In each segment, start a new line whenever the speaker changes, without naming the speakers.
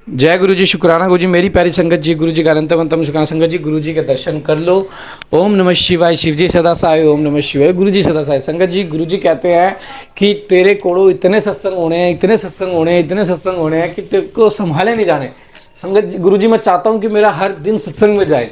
जय गुरु जी, शुक्राना गुरु जी, मेरी प्यारी संगत जी, गुरु जी का अनंत अनंतम शुक्राना संगत जी, गुरु जी के दर्शन कर लो। ओम नमः शिवाय, शिव जी सदा साय, ओम नमः शिवाय, गुरु जी सदा साय। संगत जी, गुरु जी कहते हैं कि तेरे कोड़ो इतने सत्संग होने हैं, इतने सत्संग होने हैं, इतने सत्संग होने हैं कि तेरे को संभाले नहीं जाने। संगत जी, गुरु जी मैं चाहता हूँ कि मेरा हर दिन सत्संग में जाए।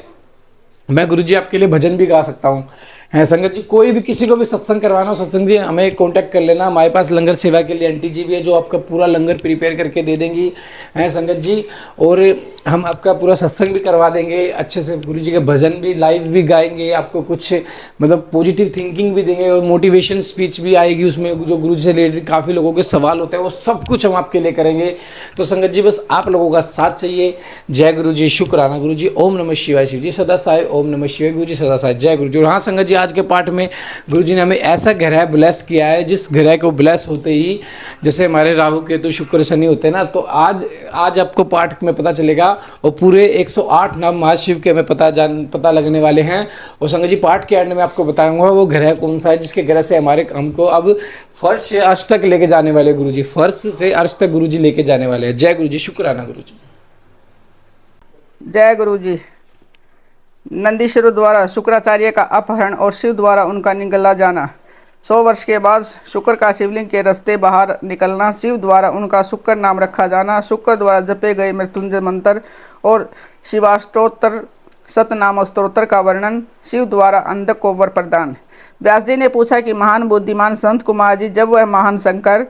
मैं गुरु जी आपके लिए भजन भी गा सकता हूँ। है संगत जी, कोई भी किसी को भी सत्संग करवाना हो, सत्संग जी हमें कांटेक्ट कर लेना। हमारे पास लंगर सेवा के लिए आंटी जी भी है जो आपका पूरा लंगर प्रिपेयर करके दे देंगी, हैं संगत जी। और हम आपका पूरा सत्संग भी करवा देंगे अच्छे से। गुरु जी के भजन भी लाइव भी गाएंगे, आपको कुछ मतलब पॉजिटिव थिंकिंग भी देंगे और मोटिवेशन स्पीच भी आएगी उसमें। जो गुरु जी से रिलेटेड काफ़ी लोगों के सवाल होते हैं वो सब कुछ हम आपके लिए करेंगे। तो संगत जी बस आप लोगों का साथ चाहिए। जय गुरु जी, शुक्राना गुरु जी। ओम नमः शिवाय, शिव जी सदा साय, ओम नमः शिवाय, गुरु जी सदा साय। जय गुरु जी। और हाँ संगत जी, आज के पाठ में गुरु जी ने हमें ऐसा ग्रह ब्लेस किया है, जिस ग्रह को ब्लेस होते ही जैसे हमारे राहु केतु शुक्र शनि होते हैं ना, तो आज आपको पाठ में पता चलेगा। और पूरे 108 नाम महाशिव के हमें पता लगने वाले हैं। और संगत जी पाठ के एंड में आपको बताऊंगा वो ग्रह कौन सा है जिसके ग्रह से हमारे हमको अब फर्श से अर्श तक लेके जाने वाले गुरु जी, फर्श से अर्श तक गुरु जी लेके जाने वाले हैं। जय गुरु जी, शुक्राना गुरु जी।
जय गुरु जी। नंदीश्वर द्वारा शुक्राचार्य का अपहरण और शिव द्वारा उनका निगला जाना। 100 वर्ष के बाद शुक्र का शिवलिंग के रास्ते बाहर निकलना, शिव द्वारा उनका शुक्र नाम रखा जाना, शुक्र द्वारा जपे गए मृत्युंजय मंत्र और शिवाष्टोत्तर सतनाम स्तोत्र का वर्णन, शिव द्वारा अंधक को वर प्रदान। व्यास जी ने पूछा कि महान बुद्धिमान संत कुमार जी, जब वह महान शंकर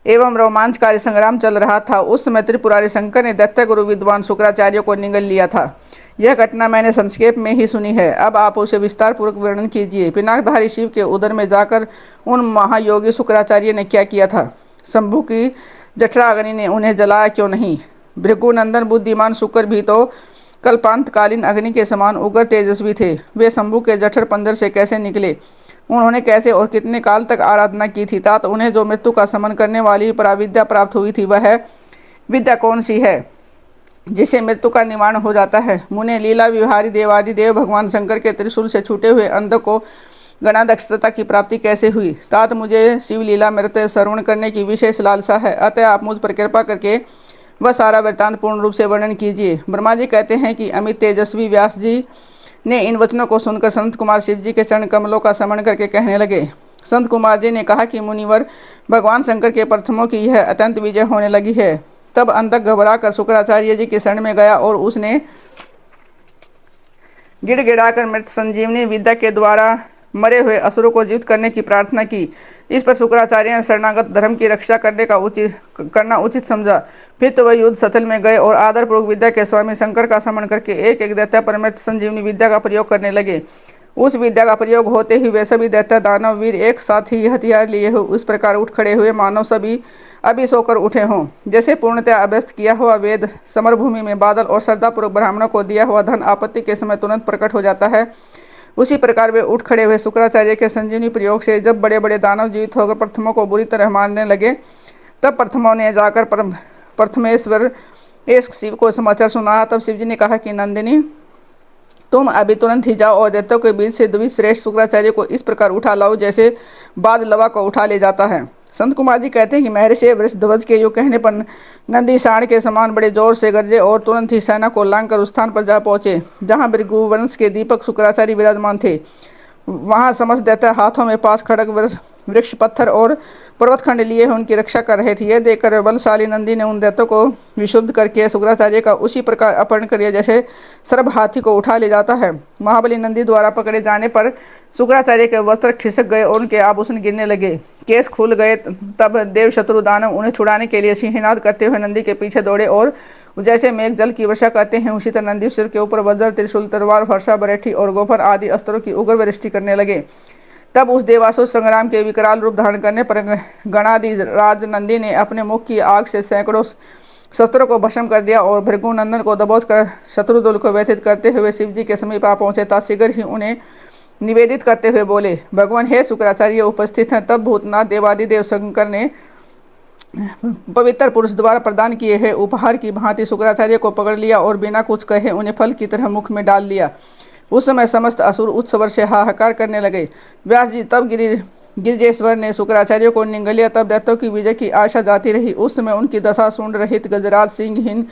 एवं रोमांचकारी संग्राम चल रहा था, उस समय त्रिपुरारी शंकर ने दैत्य गुरु विद्वान शुक्राचार्य को निगल लिया था। यह घटना मैंने संक्षेप में ही सुनी है, अब आप उसे विस्तार पूर्वक वर्णन कीजिए। पिनाकधारी शिव के उदर में जाकर उन महायोगी शुक्राचार्य ने क्या किया था? शंभु की जठरा अग्नि ने उन्हें जलाया क्यों नहीं? भृगुनंदन बुद्धिमान शुक्र भी तो कल्पांतकालीन अग्नि के समान उग्र तेजस्वी थे। वे शंभु के जठर पंजर से कैसे निकले? उन्होंने कैसे और कितने काल तक आराधना की थी? तात उन्हें जो मृत्यु का समन करने वाली पराविद्या प्राप्त हुई थी, वह विद्या कौन सी है जिससे मृत्यु का निवारण हो जाता है? मुने लीला विहारी देवादि देव भगवान शंकर के त्रिशूल से छूटे हुए अंध को गणाध्यक्षता की प्राप्ति कैसे हुई? तात मुझे शिव लीला मृत्य श्रवण करने की विशेष लालसा है, अतः आप मुझ पर कृपा करके वह सारा वृत्तांत पूर्ण रूप से वर्णन कीजिए। ब्रह्मा जी कहते हैं कि अमित तेजस्वी व्यास जी ने इन वचनों को सुनकर संत कुमार शिव जी के चरण कमलों का स्मरण करके कहने लगे। संत कुमार जी ने कहा कि मुनिवर, भगवान शंकर के प्रथमों की यह अत्यंत विजय होने लगी है। तब अंधक घबराकर शुक्राचार्य जी के शरण में गया और उसने गिड़गिड़ाकर मृत संजीवनी विद्या के द्वारा मरे हुए असुरों को जीवित करने की प्रार्थना की। इस पर शुक्राचार्य ने शरणागत धर्म की रक्षा करना उचित समझा। फिर तो वह युद्ध स्थल में गए और आदरपूर्वक विद्या के स्वामी शंकर का स्मरण करके एक एक दैत्य पर मृत संजीवनी विद्या का प्रयोग करने लगे। उस विद्या का प्रयोग होते ही वे सभी दैत्य दानव वीर एक साथ ही हथियार लिए हो उस प्रकार उठ खड़े हुए मानव सभी अभी सोकर उठे हों। जैसे पूर्णतः अभ्यस्त किया हुआ वेद समरभूमि में बादल और श्रद्धापूर्वक ब्राह्मणों को दिया हुआ धन आपत्ति के समय तुरंत प्रकट हो जाता है, उसी प्रकार वे उठ खड़े हुए शुक्राचार्य के संजीवनी प्रयोग से जब बड़े बड़े दानव जीवित होकर प्रथमों को बुरी तरह मारने लगे, तब प्रथमों ने जाकर प्रथमेश्वर इस शिव को समाचार सुनाया। तब शिव जी ने कहा कि नंदिनी, तुम अभी तुरंत ही जाओ और दैत्यों के बीच से द्विज श्रेष्ठ शुक्राचार्य को इस प्रकार उठा लाओ जैसे बाज लवा को उठा ले जाता है। संत कुमार जी कहते हैं कि महर्षि वृषध्वज के योग कहने पर नंदी साण के समान बड़े जोर से गरजे और तुरंत ही सेना को लांघकर उस स्थान पर जा पहुंचे जहां भृगुवंश के दीपक शुक्राचार्य विराजमान थे। वहां समस्त दैत्य हाथों में पास खड़ग वृक्ष पत्थर और पर्वतखंड लिए उनकी रक्षा कर रहे थे। यह देखकर बलशाली नंदी ने उन दैत्यों को विशुद्ध करके शुक्राचार्य का उसी प्रकार अपहरण कर लिया जैसे सर्प हाथी को उठा ले जाता है। महाबली नंदी द्वारा पकड़े जाने पर शुक्राचार्य के वस्त्र खिसक गए और उनके आभूषण गिरने लगे, केस खुल गए। तब देव शत्रु दानव उन्हें छुड़ाने के लिए सिंहनाद करते हुए नंदी के पीछे दौड़े और जैसे मेघ जल की वर्षा करते हैं उसी तरह नंदी सिर के ऊपर वज्र त्रिशूल तलवार फरसा बरेठी और गोफर आदि अस्त्रों की उग्र वृष्टि करने लगे। तब उस देवासुर संग्राम के विकराल रूप धारण करने पर गणादि राज नंदी ने अपने मुख की आग से सैकड़ों शस्त्रों को भस्म कर दिया और भृगुनंदन को दबोच कर शत्रुदल को व्यथित करते हुए शिव जी के समीप आ पहुंचे। शीघ्र ही उन्हें निवेदित करते हुए बोले, भगवान हे शुक्राचार्य उपस्थित हैं। तब भूतनाथ देवादिदेव शंकर ने पवित्र पुरुष द्वारा प्रदान किए हैं उपहार की भांति शुक्राचार्य को पकड़ लिया और बिना कुछ कहे उन्हें फल की तरह मुख में डाल लिया। उस समय समस्त असुर उत्सव से हाहाकार करने लगे। व्यास जी तब गिरिजेश्वर ने शुक्राचार्य को निगल लिया। तब दैत्यों की विजय की आशा जाती रही। उस समय उनकी दशा सूंड रहित गजराज सिंहहीन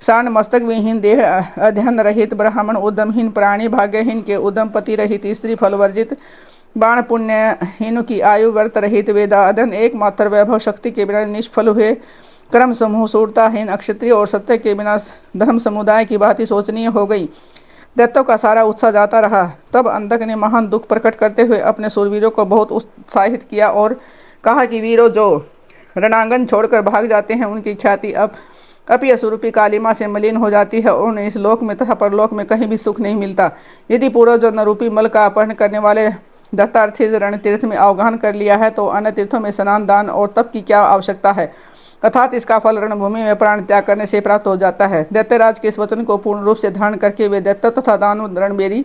शान मस्तक विहीन देह अध्ययन रहित ब्राह्मण उद्यमहीन प्राणी भाग्यहीन के उद्यम पति रहित स्त्री फल वर्जित बाण पुण्यहीन की आयु व्रत रहित वेदाध्ययन एकमात्र वैभव शक्ति के बिना निष्फल हुए कर्म समूह सूरताहीन अक्षत्रिय और सत्य के बिना धर्म समुदाय की भांति शोचनीय हो गई। दैत्यों का सारा उत्साह जाता रहा। तब अंधक ने महान दुख प्रकट करते हुए अपने सूरवीरों को बहुत उत्साहित किया और कहा कि वीरों जो रणांगन छोड़कर भाग जाते हैं उनकी ख्याति अब अपी स्वरूपी कालिमा से मलिन हो जाती है और उन्हें इस लोक में तथा परलोक में कहीं भी सुख नहीं मिलता। यदि पूर्वजन्म रूपी मल का अपहरण करने वाले दत्तार्थी रण तीर्थ में अवगाहन कर लिया है तो अन्य तीर्थों में स्नान दान और तप की क्या आवश्यकता है, अर्थात इसका फल रणभूमि में प्राण त्याग करने से प्राप्त हो जाता है। दैत्यराज के इस वचन को पूर्ण रूप से धारण करके वे दैत्य तथा दानव रणबेरी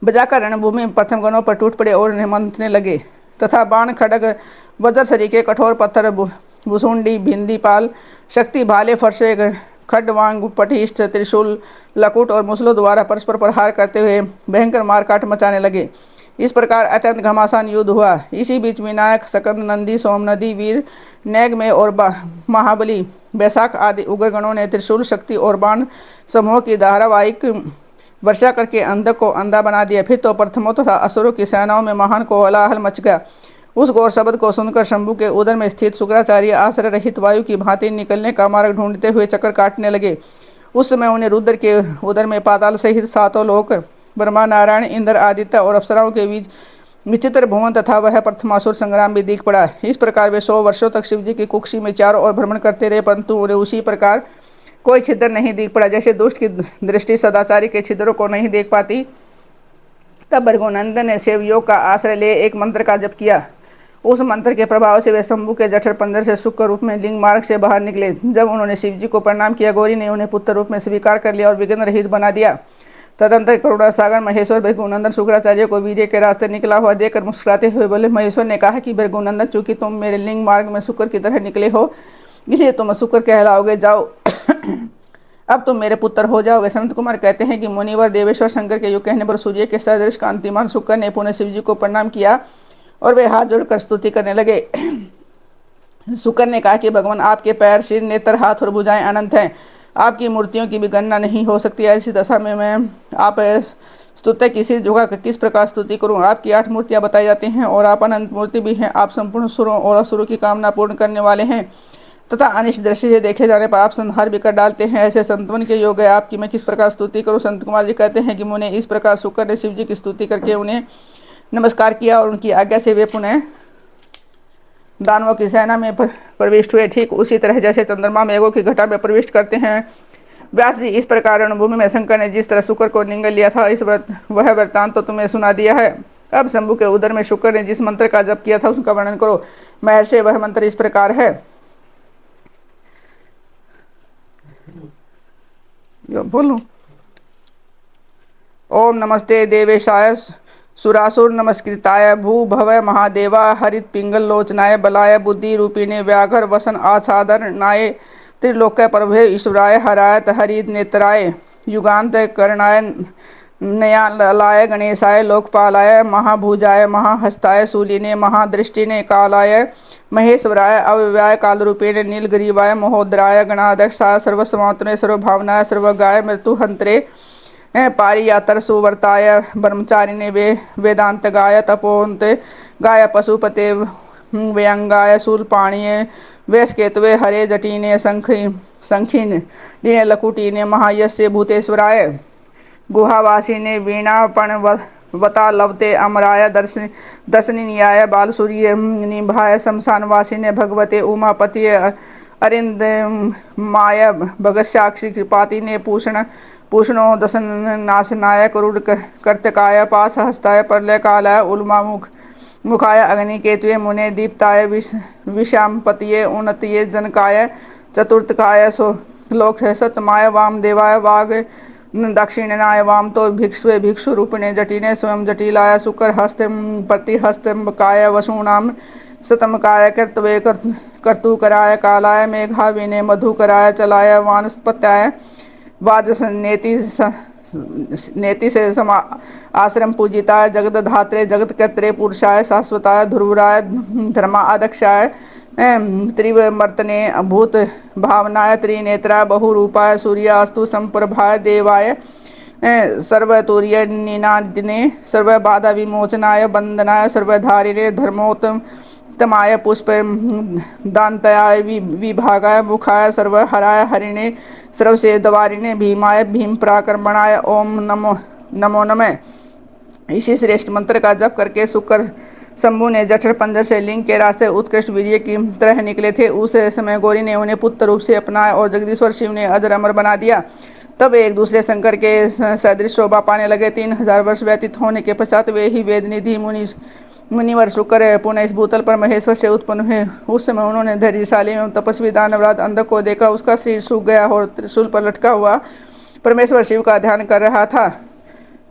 बजाकर रणभूमि में प्रथम गणों पर टूट पड़े और उन्हें मंथने लगे तथा बाण खड़ग वज्र सरीके कठोर पत्थर भुसुंडी भिंदी पाल शक्ति भाले फरसे खड्डवांग पटिष्ठ त्रिशूल लकुट और मुसलों द्वारा परस्पर प्रहार करते हुए भयंकर मारकाट मचाने लगे। इस प्रकार अत्यंत घमासान युद्ध हुआ। इसी बीच विनायक सकंद नंदी सोमनदी वीर नैगमय और महाबली बैसाख आदि उग्रगणों ने त्रिशूल शक्ति और बाण समूह की धारावाहिक वर्षा करके अंधक को अंधा बना दिया। फिर तो प्रथमों तथा असुरों की सेनाओं में महान कोलाहल मच गया। उस घोर शब्द को सुनकर शंभु के उदर में स्थित शुक्राचार्य आश्रय रहित वायु की भांति निकलने का मार्ग ढूंढते हुए चक्कर काटने लगे। उस समय उन्हें रुद्र के उदर में पाताल सहित सातों लोक ब्रह्मा नारायण इंद्र आदित्य और अप्सराओं के बीच विचित्र भुवन तथा वह प्रथमासुर संग्राम भी दिख पड़ा। इस प्रकार वे 100 वर्षों तक शिवजी की कुक्षी में चारों ओर भ्रमण करते रहे, परंतु उन्हें उसी प्रकार कोई छिद्र नहीं दिख पड़ा जैसे दुष्ट की दृष्टि सदाचारी के छिद्रों को नहीं देख पाती। तब भृगुनंदन ने शिवयोग का आश्रय ले एक मंत्र का जप किया। उस मंत्र के प्रभाव से वे शंभु के जठर पंजर से सुख रूप में लिंग मार्ग से बाहर निकले। जब उन्होंने शिवजी को प्रणाम किया, गौरी ने उन्हें पुत्र रूप में स्वीकार कर लिया और विघ्न रहित बना दिया। तदंतर करुणा सागर महेश्वर भृगुनंदन शुक्राचार्य को वीर्य के रास्ते निकला हुआ देखकर मुस्कुराते हुए बोले, महेश्वर ने कहा कि भृगुनंदन, चूंकि तुम मेरे लिंग मार्ग में शुक्र की तरह निकले हो इसलिए तुम शुक्र कहलाओगे। जाओ अब तुम मेरे पुत्र हो जाओगे। संत कुमार कहते हैं कि मुनिवर देवेश्वर शंकर के युग कहने पर सूर्य के सदृश कांतिमान शुक्र ने पुनः शिवजी को प्रणाम किया और वे हाथ जोड़कर स्तुति करने लगे। शुक्र ने कहा कि भगवान, आपके पैर सिर नेत्र हाथ और भुजाएं अनंत हैं, आपकी मूर्तियों की भी गणना नहीं हो सकती। ऐसी दशा में मैं आप स्तुत्य की सिर झुका कर किस प्रकार स्तुति करूं। आपकी 8 मूर्तियां बताई जाती हैं और आप अनंत मूर्ति भी हैं। आप संपूर्ण सुरों और असुरों की कामना पूर्ण करने वाले हैं तथा अनिष्ट दृष्टि से देखे जाने पर आप संहार भी कर डालते हैं। ऐसे संतवन के योग है आपकी मैं किस प्रकार स्तुति करूं। संत कुमार जी कहते हैं कि मुने इस प्रकार शुक्र ने शिव जी की स्तुति करके उन्हें नमस्कार किया और उनकी आज्ञा से वे पुनः दानवों की सेना में प्रविष्ट हुए। ठीक उसी तरह जैसे चंद्रमा मेघों की घटा में प्रविष्ट करते हैं। व्यास जी, इस प्रकार रणभूमि में शंकर ने जिस तरह शुक्र को निगल लिया था वह वृत्तांत तो तुम्हें सुना दिया है। अब शंभु के उदर में शुक्र ने जिस मंत्र का जप किया था उसका वर्णन करो। महर्षि, वह मंत्र इस प्रकार है। बोलूं, ओम नमस्ते देवेशाय सुरासुर नमस्कृताय भू भवय महादेवा हरित पिंगल लोचनाय बलाय बुद्धि रूपिणे व्याघ्र वसन आच्छादनाय त्रिलोक प्रभे ईश्वराय हरायत हरित नेत्राय युगांत करणाय नयालाय गणेशाय लोकपालाय महाभुजाय महाहस्ताय शूलिने महादृष्टिने कालाय महेश्वराय अव्यवाय कालरूपेण नीलग्रीवाय महोदराय गणाध्यक्षाय सर्वसमातने सर्वभावनाय सर्वगाय मृत्युहंत्रे पारियातर सुवर्ताय ब्रह्मचारिणे वेदांत गाय तपोन्त गाय पशुपते व्यंगाय शूलपाणीय वैश्केतवे हरे जटीने संखिन दीने लकुटीने महायस्य भूतेश्वराय गुहावासिने वीणापण वता लवते अमराय दर्शनीयाय बालसूर्य निभाय शमशानवासिने भगवते उमापति अरिंद माय भगस्याक्षी कृपातिने पूषणो दशन नाशनाय करुड़ कर्तकाय पास हस्ताय प्रलय कालाय उल्मा मुखाय अग्निकेतवे मुने दीप्ताय विषामपतिये उन्नतिये जनकाय चतुर्थकाय लोक सतमाय वाम देवाय वाग दक्षिणाय वाम तो भिक्षुवे भिक्षु रूपिणे जटिने स्वयं जटिलाय शुक्र हस्त प्रतिहस्तकाय वसूनाम शतमकाय कर्तवे कर्तुकराय कालाय मेघाविने मधुकराय चलाय वानस्पत्याय वाजसनेति नेति से समा आश्रम पूजिताय जगत धात्रे जगत कर्त्रे पुरुषाय शाश्वताय ध्रुवराय धर्मा अध्यक्षाय त्रिवमर्तने भूत भावनाय त्रिनेत्राय बहुरूपाय सूर्यास्तु संप्रभाय देवाय सर्वतुर्य निनादिने सर्वबाधा विमोचनाय वंदनाय सर्वधारिणे धर्मोत्तमाय पुष्प दान्तयाय विभागाय मुखाय सर्वहराय हरिणे सर्वसेदवारिणे भीमाय भीम पराक्रमणाय ओम नमो नमो नमः। इसी श्रेष्ठ मंत्र का जप करके शुक्र शंभु ने जठर पंजर से लिंग के रास्ते उत्कृष्ट वीर्य की तरह निकले थे। उस समय गौरी ने उन्हें पुत्र रूप से अपनाया और जगदीश्वर शिव ने अजर अमर बना दिया। तब एक दूसरे शंकर के सदृश शोभा पाने लगे। 3000 वर्ष व्यतीत होने के पश्चात वे ही वेद निधि मुनिवर शुक्र पुनः इस भूतल पर महेश्वर से उत्पन्न हुए। उस समय उन्होंने धैर्यशाली एवं तपस्वी दानवराज अंधक को देखा। उसका शरीर सूख गया और त्रिशूल पर लटका हुआ परमेश्वर शिव का ध्यान कर रहा था।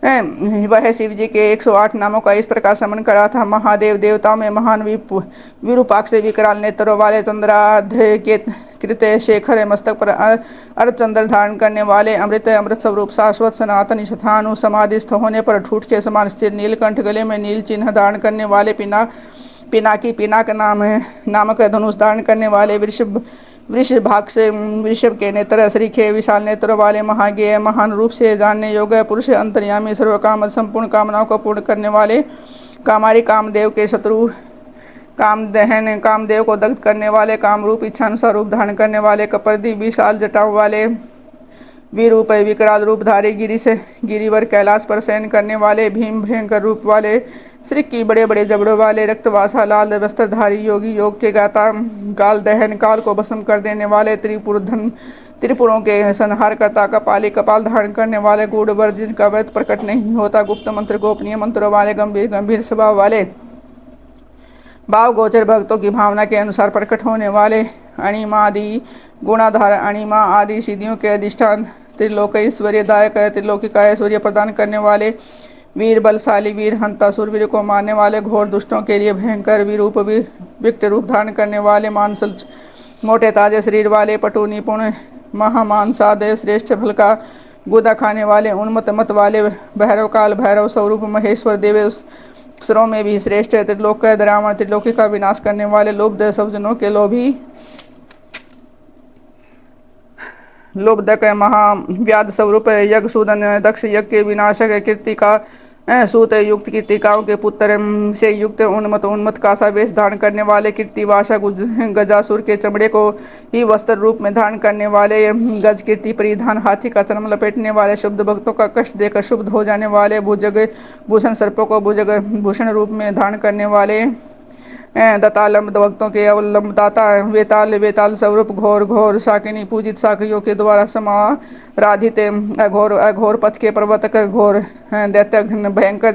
वह शिव जी के 108 नामों का इस प्रकार समन करा था। महादेव देवताओं में महान विरूपाक्ष से विकराल नेत्रों वाले चंद्राध्य के कृत शेखर मस्तक पर अर्धचंद्र धारण करने वाले अमृत स्वरूप शाश्वत सनातन स्थानु समाधिस्थ होने पर ठूठ के समान स्थिर नीलकंठ गले में नील चिन्ह धारण करने वाले पिनाक नामक धनुष धारण करने वाले वृषभाग से वृषभ के नेत्र श्रीखे विशाल नेत्रों वाले महाज्ञेय महान रूप से जानने योग्य पुरुष अंतर्यामी सर्वकाम संपूर्ण कामनाओं को पूर्ण करने वाले कामारी कामदेव के शत्रु कामदहन कामदेव को दग्ध करने वाले कामरूप इच्छानुसार रूप धारण करने वाले कपर्दी विशाल जटाओं वाले विरूप विकराल रूपधारी गिरिवर कैलाश पर शयन करने वाले भीम भयंकर रूप वाले श्री की बड़े बड़े जबड़ों वाले रक्तवासा लाल वस्त्रधारी योगी योग के गाता काल दहन काल को भस्म कर देने वाले त्रिपुरों के संहार करता कपाली कपाल धारण करने वाले गूढ़ वर जिनका व्रत प्रकट नहीं होता गुप्त मंत्र गोपनीय मंत्रों वाले गंभीर स्वभाव वाले भाव गोचर भक्तों की भावना के अनुसार प्रकट होने वाले अणिमादि गुणाधार अणिमा आदि सिद्धियों के अधिष्ठान त्रिलोक ऐश्वर्यदायक त्रिलोकी का ऐश्वर्य प्रदान करने वाले वीर बलशाली वीर हंता सुरवीर को मारने वाले घोर दुष्टों के लिए भयंकर विरूप विकट रूप धारण करने वाले मांसल मोटे ताजे शरीर वाले पटु निपुण महामानसादय श्रेष्ठ फल का गुदा खाने वाले उन्मत मत वाले भैरव काल भैरव स्वरूप महेश्वर देव अक्षरों में भी श्रेष्ठ है त्रिलोक रावण त्रिलोकी का विनाश करने वाले लोभ सब जनों के लोभदक महाव्याध स्वरूप यज्ञ सूदन दक्ष यज्ञ के विनाशक कीर्ति का सूत युक्त कीर्तिकाओं के पुत्र से युक्त उन्मत कासा वेश धारण करने वाले कीर्तिवासा गजासुर के चमड़े को ही वस्त्र रूप में धारण करने वाले गज कीर्ति परिधान हाथी का चर्म लपेटने वाले शुद्ध भक्तों का कष्ट देकर शुद्ध हो जाने वाले भुजग भूषण सर्पों को भुजग भूषण रूप में धारण करने वाले दत्तालंब भक्तों के अवलंबदाता वेताल स्वरूप घोर शाकिनी पूजित शाकियों के द्वारा समाराधित अघोर पथ के प्रवर्तक घोर दैत्य भयंकर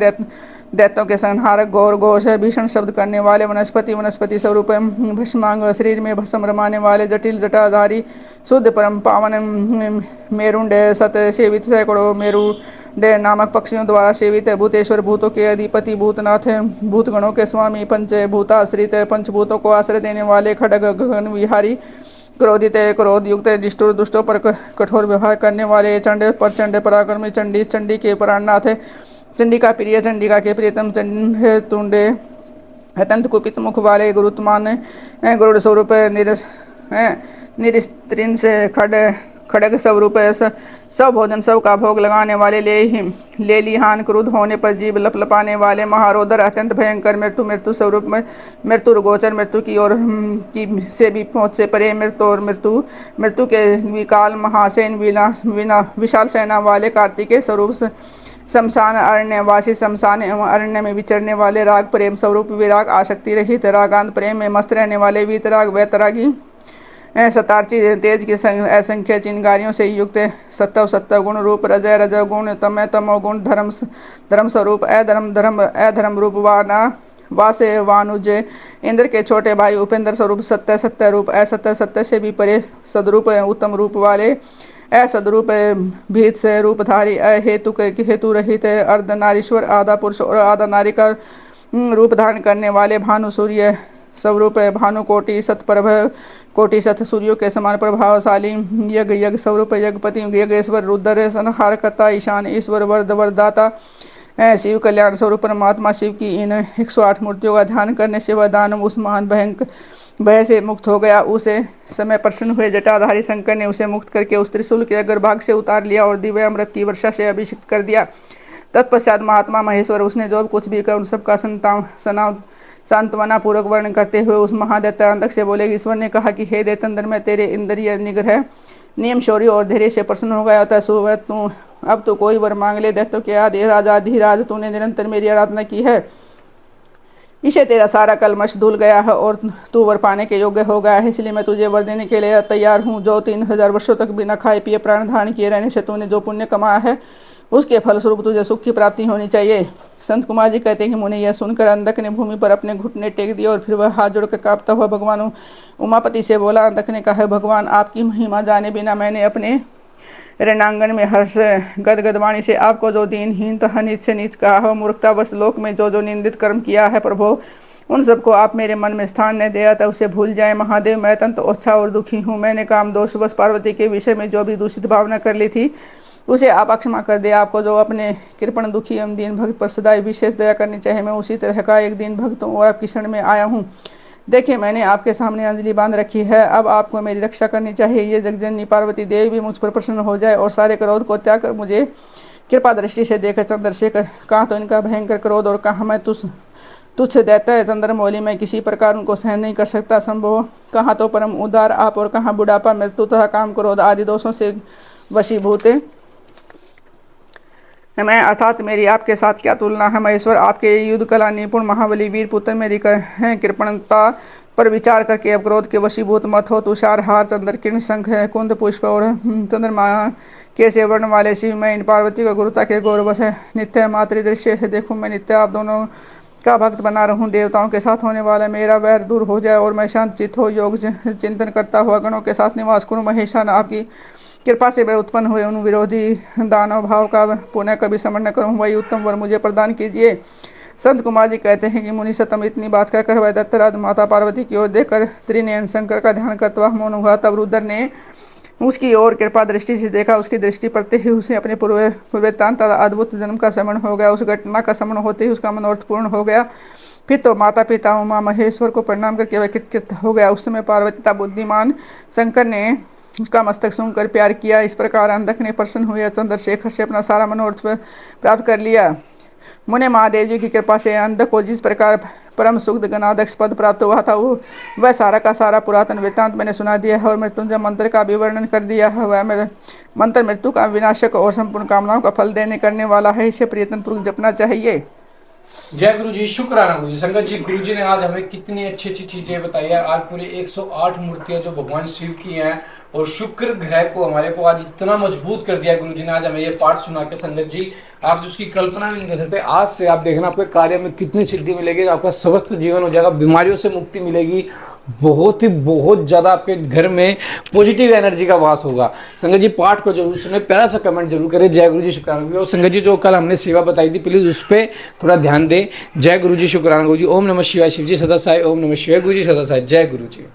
दैत्यों के संहारक घोर घोष भीषण शब्द करने वाले वनस्पति स्वरूप भस्मांग शरीर में भस्म रमाने वाले जटिल जटाधारी शुद्ध परम पावन मेरुंड सत सेवित सैकड़ों मेरुंड नामक पक्षियों द्वारा सेवित भूतेश्वर भूतों के अधिपति भूतनाथ भूतगणों के स्वामी पंचभूताश्रित पंचभूतों को आश्रय देने वाले खड्ग गगन विहारी क्रोधित क्रोध युक्त निष्ठुर दुष्टों पर कठोर व्यवहार करने वाले चंड प्रचंड पराक्रमी चंडी के प्राणनाथ चंडिका प्रिय चंडिका के प्रियतम तुंडे अत्यंत कुपित मुख वाले गुरुत्मान गरुड़ स्वरूप निरस्त्रीन से खड़ग स्वरूप सब भोजन सब का भोग लगाने वाले ले लिहान क्रुद्ध होने पर जीव लपलपाने वाले महारोदर अत्यंत भयंकर मृत्यु स्वरूप में मृत्यु गोचर मृत्यु की ओर की से भी पहुँच से परे मृत्यु के विकाल महासेन विशाल सेना वाले कार्तिकेय स्वरूप शमशान अरण्यवासी शमशान एवं अरण्य में विचरने वाले राग प्रेम स्वरूप विराग आसक्ति रहित रागांत प्रेम में मस्त रहने वाले वीतराग वैतरागी सतार्ची तेज के असंख्य चिंगारियों से युक्त सत्व गुण रूप रजो गुण तमो गुण धर्म स्वरूप अधर्म रूप वासे वानुज इंद्र के छोटे भाई उपेंद्र स्वरूप सत्य रूप असत्य से भी परे सदरूप उत्तम रूप वाले असदरूप भीत से रूपधारी हेतु रहित अर्धनारीश्वर आधा पुरुष और आधा नारी का रूप धारण करने वाले भानु सूर्य स्वरूप है। भानुकोटि सतप्रभ कोटि सत सूर्यों के समान प्रभावशाली यज्ञ यज्ञ स्वरूप यज्ञपति यज्ञेश्वर रुद्र संहारकर्ता ईशान ईश्वर वरद वरदाता शिव कल्याण स्वरूप परमात्मा शिव की इन 108 मूर्तियों का ध्यान करने से वह दानव उस महान भय से मुक्त हो गया। उसे समय प्रसन्न हुए जटाधारी शंकर ने उसे मुक्त करके उस त्रिशूल के अग्रभाग से उतार लिया और दिव्य अमृत की वर्षा से अभिषिक्त कर दिया। तत्पश्चात महात्मा महेश्वर उसने जो कुछ भी कर उन सबका सांत्वना पूर्वक वर्णन करते हुए उस महादैत्यान्तक से बोले। ईश्वर ने कहा कि हे दैत्येंद्र, मैं तेरे इंद्रिय निग्रह नियम शौर्य और धैर्य से प्रसन्न हो गया होता सुव्रत तू अब तो कोई वर मांग ले। दैत्यों के आदि राजा धीराज तूने निरंतर मेरी आराधना की है, इसे तेरा सारा कलमश धुल गया है और तू वर पाने के योग्य हो गया है, इसलिए मैं तुझे वर देने के लिए तैयार हूँ। जो 3000 वर्षों तक बिना खाए पिए प्राण धारण किए रहने से तूने जो पुण्य कमाया है उसके फलस्वरूप तुझे सुख की प्राप्ति होनी चाहिए। संत कुमार जी कहते हैं कि मुनि यह सुनकर अंधक ने भूमि पर अपने घुटने टेक दिए और फिर वह हाथ जोड़कर कांपता हुआ भगवान उमापति से बोला। अंधक ने कहा, भगवान आपकी महिमा जाने बिना मैंने अपने रणांगन में हर्ष गदगद वाणी से आपको जो दीनहीन तथा नीच से नीच कहा हो, मूर्खतावश लोक में जो निंदित कर्म किया है प्रभु, उन सबको आप मेरे मन में स्थान न दिया तब उसे भूल जाए। महादेव, मैं अत्यंत ओछा और दुखी हूँ। मैंने काम दोषवश पार्वती के विषय में जो भी दूषित भावना कर ली थी उसे आप क्षमा कर दे। आपको जो अपने कृपण दुखी एवं दीन भक्त पर सदैव विशेष दया करनी चाहिए, मैं उसी तरह का एक दीन भक्त हूँ और आपकी शरण में आया हूँ। देखिए, मैंने आपके सामने अंजलि बांध रखी है, अब आपको मेरी रक्षा करनी चाहिए। ये जगजननी पार्वती देवी भी मुझ पर प्रसन्न हो जाए और सारे क्रोध को त्याग कर मुझे कृपा दृष्टि से देकर चंद्रशेखर, कहाँ तो इनका भयंकर क्रोध और कहाँ मैं तुच्छ दैत्य चंद्रमौली में किसी प्रकार उनको सहन नहीं कर सकता संभव, कहाँ तो परम उदार आप और कहाँ बुढ़ापा मृत्यु तथा काम क्रोध आदि दोषों से वशीभूत मैं, अर्थात मेरी आपके साथ क्या तुलना है। महेश्वर, आपके युद्ध कला निपुण महाबली वीर पुत्र मेरी कृपणता पर विचार करके अब क्रोध के वशीभूत मत हो। तुषार हार चंद्र किरण शंख कुंद पुष्प और चंद्रमा के से वर्ण वाले शिव, मैं इन पार्वती को गुरुता के गौरवश नित्य मातृ दृश्य से देखूं। मैं नित्य आप दोनों का भक्त बना रहूं। देवताओं के साथ होने वाला मेरा वैर दूर हो जाए और मैं शांत चित्त हो योग चिंतन करता हुआ गणों के साथ निवास करूं। महेशान, आपकी कृपा से मैं उत्पन्न हुए उन विरोधी दानव भाव का पुनः कभी समरण न करूँ, वही उत्तम वर मुझे प्रदान कीजिए। संत कुमार जी कहते हैं कि मुनि सतम इतनी बात कहकर वह दत्तराज माता पार्वती की ओर देखकर त्रिनयन शंकर का ध्यान करता हुआ मौन हुआ। तब रुद्र ने उसकी ओर कृपा दृष्टि से देखा। उसकी दृष्टि पड़ते ही उसे अपने पूर्वतांत अद्भुत जन्म का स्मरण हो गया। उस घटना का स्मरण होते ही उसका मनोर्थ पूर्ण हो गया। फिर तो माता पिता उमा महेश्वर को प्रणाम करके वह कृतकृत हो गया। उस समय पार्वती तथा बुद्धिमान शंकर ने उसका मस्तक सूंघकर प्यार किया। इस प्रकार अंधक ने प्रसन्न हुए चंद्रशेखर से अपना सारा मनोर्थ प्राप्त कर लिया। मुने महादेव जी की कृपा से अंधक को जिस प्रकार परम सुख गणाध्यक्ष पद प्राप्त हुआ था वह सारा का सारा पुरातन वृत्तांत मैंने सुना दिया है और मृत्युंजय मंत्र का भी वर्णन कर दिया है। वह मेरा मंत्र मृत्यु का विनाशक और संपूर्ण कामनाओं का फल देने करने वाला है, इसे प्रयत्नपूर्वक जपना चाहिए।
जय गुरु जी, शुक्राना गुरु जी। संगत जी, गुरु जी ने आज हमें कितनी अच्छी अच्छी चीजें बताई है। आज पूरे 108 मूर्तियां जो भगवान शिव की हैं और शुक्र ग्रह को हमारे को आज इतना मजबूत कर दिया गुरु जी ने। आज हमें ये पाठ सुना के संगत जी आप उसकी कल्पना भी नहीं कर सकते। आज से आप देखना आपके कार्य में कितनी सिद्धि मिलेगी, आपका स्वस्थ जीवन हो जाएगा, बीमारियों से मुक्ति मिलेगी, बहुत ज़्यादा आपके घर में पॉजिटिव एनर्जी का वास होगा। संगत जी, पाठ को जरूर सुने, प्यारा सा कमेंट जरूर करें। जय गुरु जी, शुक्राना। और संगत जी, जो कल हमने सेवा बताई थी प्लीज़ उस पर थोड़ा ध्यान दें। जय गुरु जी, शुक्राना गुरु जी। ओम नमः शिवाय। शिव जी सदा साई। ओम नमः शिवाय। गुरु जी सदा साई। जय गुरु जी।